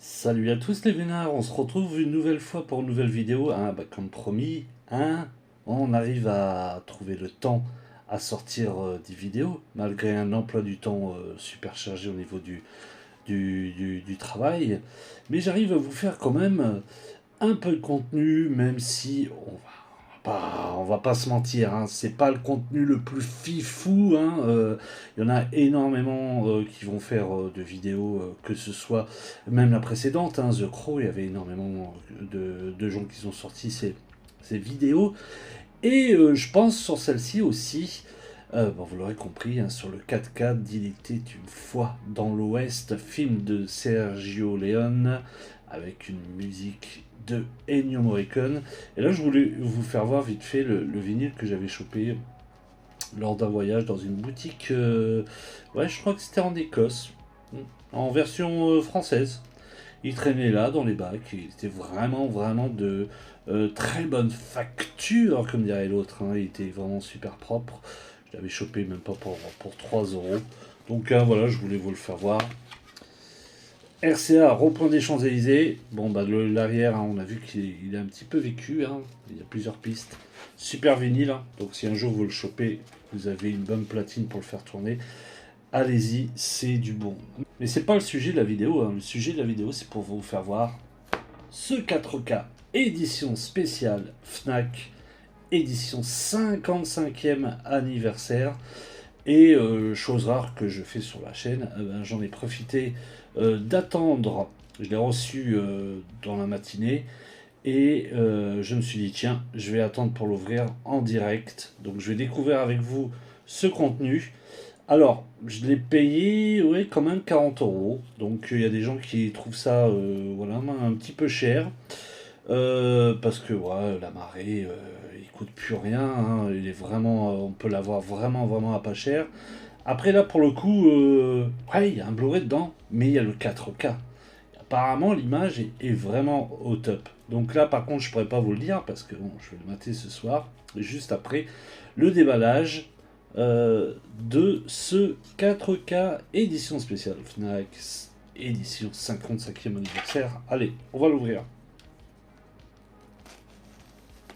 Salut à tous les vénards, on se retrouve une nouvelle fois pour une nouvelle vidéo. Comme promis, on arrive à trouver le temps à sortir des vidéos, malgré un emploi du temps super chargé au niveau du travail. Mais j'arrive à vous faire quand même un peu de contenu, même si on va pas se mentir, c'est pas le contenu le plus fifou. Il y en a énormément qui vont faire de vidéos, que ce soit même la précédente, The Crow, il y avait énormément de gens qui ont sorti ces vidéos. Et je pense sur celle-ci aussi, vous l'aurez compris, sur le 4K d'Il était une fois dans l'Ouest, film de Sergio Leone, avec une musique de Ennio Morricone. Et là, je voulais vous faire voir vite fait le vinyle que j'avais chopé lors d'un voyage dans une boutique. Ouais, je crois que c'était en Écosse, en version française. Il traînait là dans les bacs. Il était vraiment, vraiment de très bonne facture, comme dirait l'autre. Il était vraiment super propre. Je l'avais chopé même pas pour 3 euros. Donc voilà, je voulais vous le faire voir. RCA, rond-point des Champs-Élysées. Bon, l'arrière, on a vu qu'il est un petit peu vécu. Il y a plusieurs pistes. Super vinyle. Donc, si un jour vous le chopez, vous avez une bonne platine pour le faire tourner. Allez-y, c'est du bon. Mais c'est pas le sujet de la vidéo. Le sujet de la vidéo, c'est pour vous faire voir ce 4K édition spéciale Fnac, édition 55e anniversaire. Et chose rare que je fais sur la chaîne, j'en ai profité d'attendre. Je l'ai reçu dans la matinée et je me suis dit tiens, je vais attendre pour l'ouvrir en direct. Donc je vais découvrir avec vous ce contenu. Alors, je l'ai payé, ouais, quand même 40 euros. Donc il y a des gens qui trouvent ça voilà, un petit peu cher. Parce que ouais, la marée, il coûte plus rien. Il est vraiment, on peut l'avoir vraiment, vraiment à pas cher. Après là, pour le coup, ouais, il y a un Blu-ray dedans, mais il y a le 4K. Apparemment, l'image est vraiment au top. Donc là, par contre, je pourrais pas vous le dire parce que bon, je vais le mater ce soir, juste après le déballage de ce 4K édition spéciale Fnac, édition 55e anniversaire. Allez, on va l'ouvrir.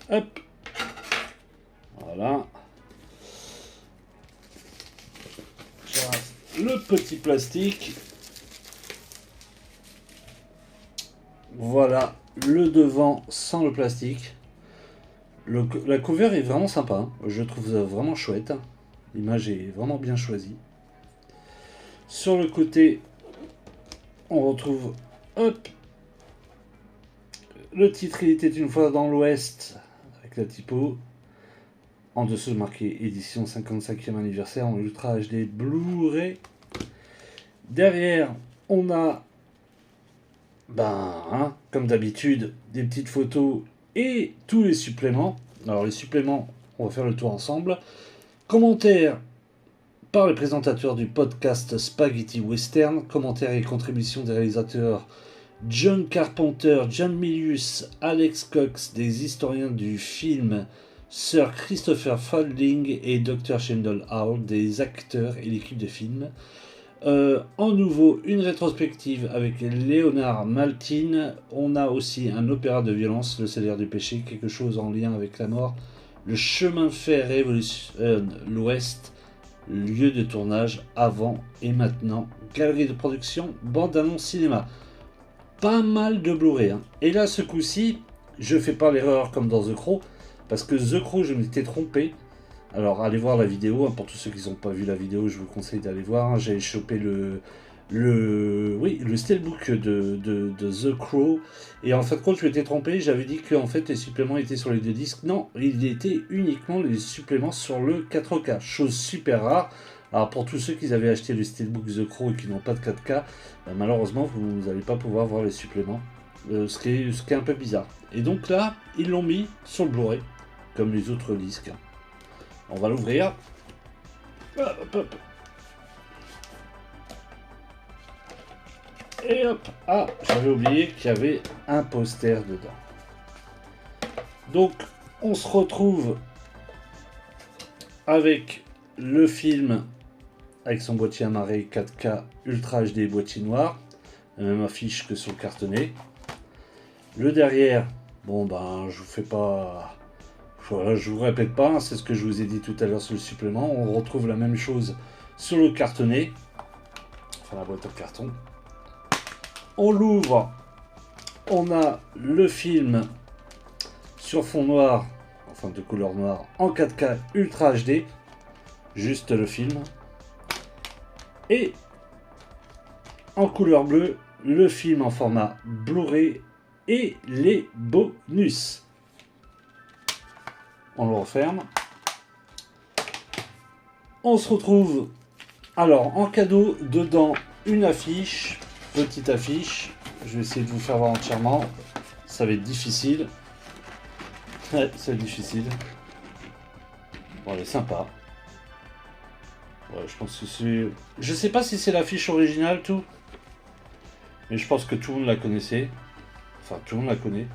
Hop, voilà. Le petit plastique. Voilà, le devant sans le plastique. La cover est vraiment sympa, je trouve ça vraiment chouette. L'image est vraiment bien choisie. Sur le côté, on retrouve, hop, le titre Il était une fois dans l'Ouest, avec la typo. En dessous marqué édition 55e anniversaire en Ultra HD Blu-ray. Derrière, on a, comme d'habitude, des petites photos et tous les suppléments. Alors les suppléments, on va faire le tour ensemble. Commentaires par les présentateurs du podcast Spaghetti Western. Commentaires et contributions des réalisateurs John Carpenter, John Milius, Alex Cox, des historiens du film Sir Christopher Fielding et Dr. Shendal Howell, des acteurs et l'équipe de film. En nouveau, une rétrospective avec Léonard Maltin. On a aussi un opéra de violence, Le Salaire du péché, quelque chose en lien avec la mort. Le chemin de fer révolutionne l'Ouest, lieu de tournage avant et maintenant. Galerie de production, bande-annonce cinéma. Pas mal de Blu-ray. Et là, ce coup-ci, je fais pas l'erreur comme dans The Crow, parce que The Crow, je m'étais trompé. Alors allez voir la vidéo, pour tous ceux qui n'ont pas vu la vidéo, je vous conseille d'aller voir. J'ai chopé le steelbook de The Crow. Et en fin de compte, je m'étais trompé, j'avais dit que en fait, les suppléments étaient sur les deux disques. Non, il était uniquement les suppléments sur le 4K, chose super rare. Alors pour tous ceux qui avaient acheté le steelbook The Crow et qui n'ont pas de 4K, malheureusement, vous n'allez pas pouvoir voir les suppléments. Ce qui est un peu bizarre. Et donc là, ils l'ont mis sur le Blu-ray, comme les autres disques. On va l'ouvrir. Hop, hop. Et hop. Ah, j'avais oublié qu'il y avait un poster dedans. Donc, on se retrouve avec le film avec son boîtier amarré 4K Ultra HD boîtier noir. la même affiche que sur le cartonné. Le derrière, bon ben je vous fais pas, voilà, je vous répète pas, hein, c'est ce que je vous ai dit tout à l'heure sur le supplément. On retrouve la même chose sur le cartonné, enfin la boîte en carton. On l'ouvre, on a le film sur fond noir, enfin de couleur noire, en 4K Ultra HD, juste le film, et en couleur bleue, le film en format Blu-ray et les bonus. On le referme. On se retrouve alors en cadeau dedans une affiche, petite affiche. Je vais essayer de vous faire voir entièrement. Ça va être difficile. Ouais, ça va être difficile. Bon, elle est sympa. Ouais, je pense que c'est... Je sais pas si c'est l'affiche originale, tout. Mais je pense que tout le monde la connaissait. Enfin, tout le monde la connaît.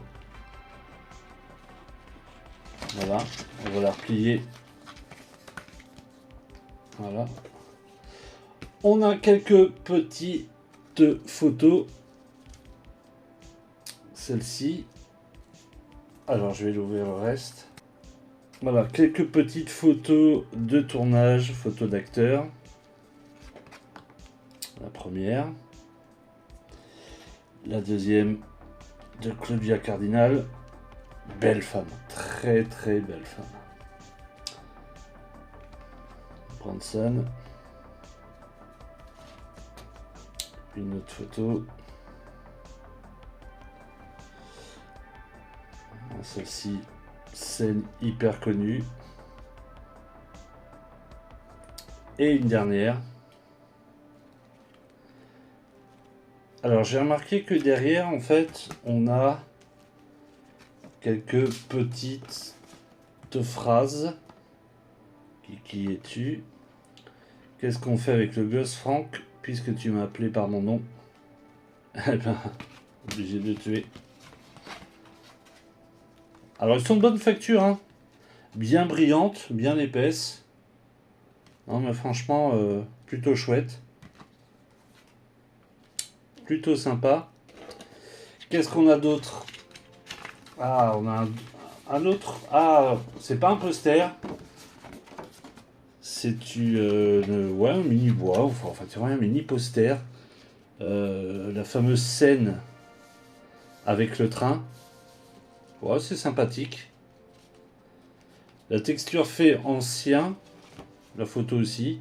Voilà. On va la replier. Voilà. On a quelques petites photos. Celle-ci. Alors, je vais l'ouvrir le reste. Voilà, quelques petites photos de tournage, photos d'acteurs. La première. La deuxième de Claudia Cardinal. Belle femme, très très belle femme. Branson. Une autre photo. Celle-ci, scène hyper connue. Et une dernière. Alors j'ai remarqué que derrière, en fait, on a quelques petites phrases. Qui es-tu? Qu'est-ce qu'on fait avec le gosse, Franck, puisque tu m'as appelé par mon nom? Eh ben, obligé de le tuer. Alors ils sont de bonne facture, hein. Bien brillantes, bien épaisses. Non mais franchement, plutôt chouette. Plutôt sympa. Qu'est-ce qu'on a d'autre? Ah, on a un autre. Ah, c'est pas un poster. C'est ouais, un mini bois, enfin c'est vrai, un mini poster. La fameuse scène avec le train. Ouais, c'est sympathique. La texture fait ancien. La photo aussi.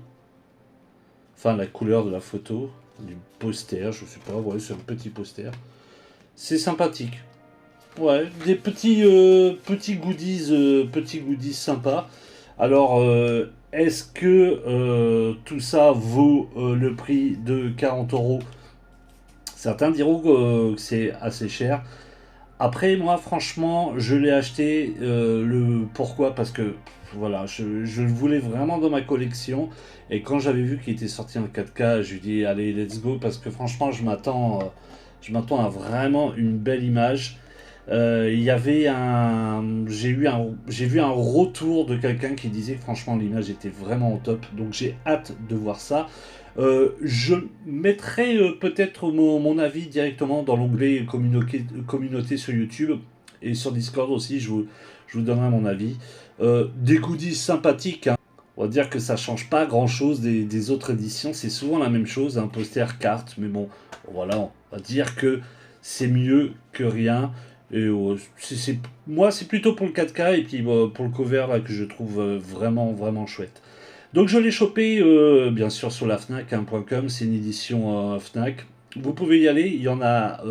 Enfin, la couleur de la photo. Du poster, je sais pas. Ouais, c'est un petit poster. C'est sympathique. Ouais, des petits goodies sympas. Alors, est-ce que tout ça vaut le prix de 40 €? Certains diront que c'est assez cher. Après, moi, franchement, je l'ai acheté. Pourquoi? Parce que, voilà, je le voulais vraiment dans ma collection. Et quand j'avais vu qu'il était sorti en 4K, je lui ai dit, allez, let's go. Parce que franchement, je m'attends à vraiment une belle image. Il y avait j'ai vu un retour de quelqu'un qui disait que franchement l'image était vraiment au top. Donc j'ai hâte de voir ça. Je mettrai peut-être mon avis directement dans l'onglet communauté sur YouTube et sur Discord aussi. Je vous donnerai mon avis. Des goodies sympathiques, hein. On va dire que ça change pas grand chose des autres éditions. C'est souvent la même chose, un poster carte. Mais bon, voilà, on va dire que c'est mieux que rien. Et moi, c'est plutôt pour le 4K et puis pour le cover là, que je trouve vraiment, vraiment chouette. Donc je l'ai chopé bien sûr sur la Fnac, hein, .com, c'est une édition Fnac. Vous pouvez y aller, il y en a,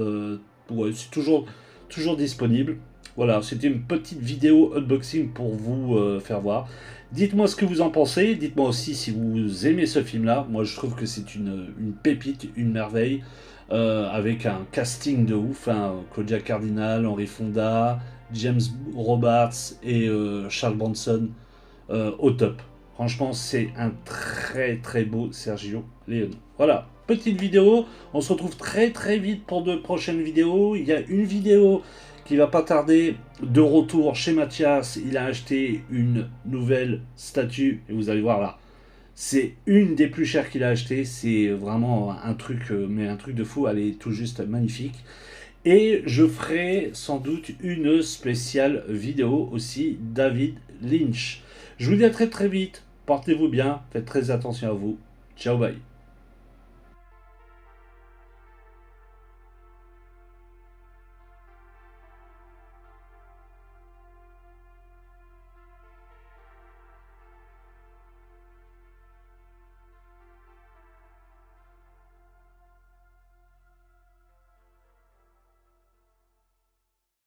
ouais, c'est toujours disponible. Voilà, c'était une petite vidéo unboxing pour vous faire voir. Dites-moi ce que vous en pensez, dites-moi aussi si vous aimez ce film-là. Moi je trouve que c'est une pépite, une merveille, avec un casting de ouf, hein. Claudia Cardinal, Henry Fonda, James Robards et Charles Bronson au top. Franchement, c'est un très très beau Sergio Leone. Voilà, petite vidéo. On se retrouve très très vite pour de prochaines vidéos. Il y a une vidéo qui va pas tarder de retour chez Mathias. Il a acheté une nouvelle statue et vous allez voir là. C'est une des plus chères qu'il a acheté. C'est vraiment un truc, mais un truc de fou. Elle est tout juste magnifique. Et je ferai sans doute une spéciale vidéo aussi David Lynch. Je vous dis à très très vite. Portez-vous bien. Faites très attention à vous. Ciao, bye.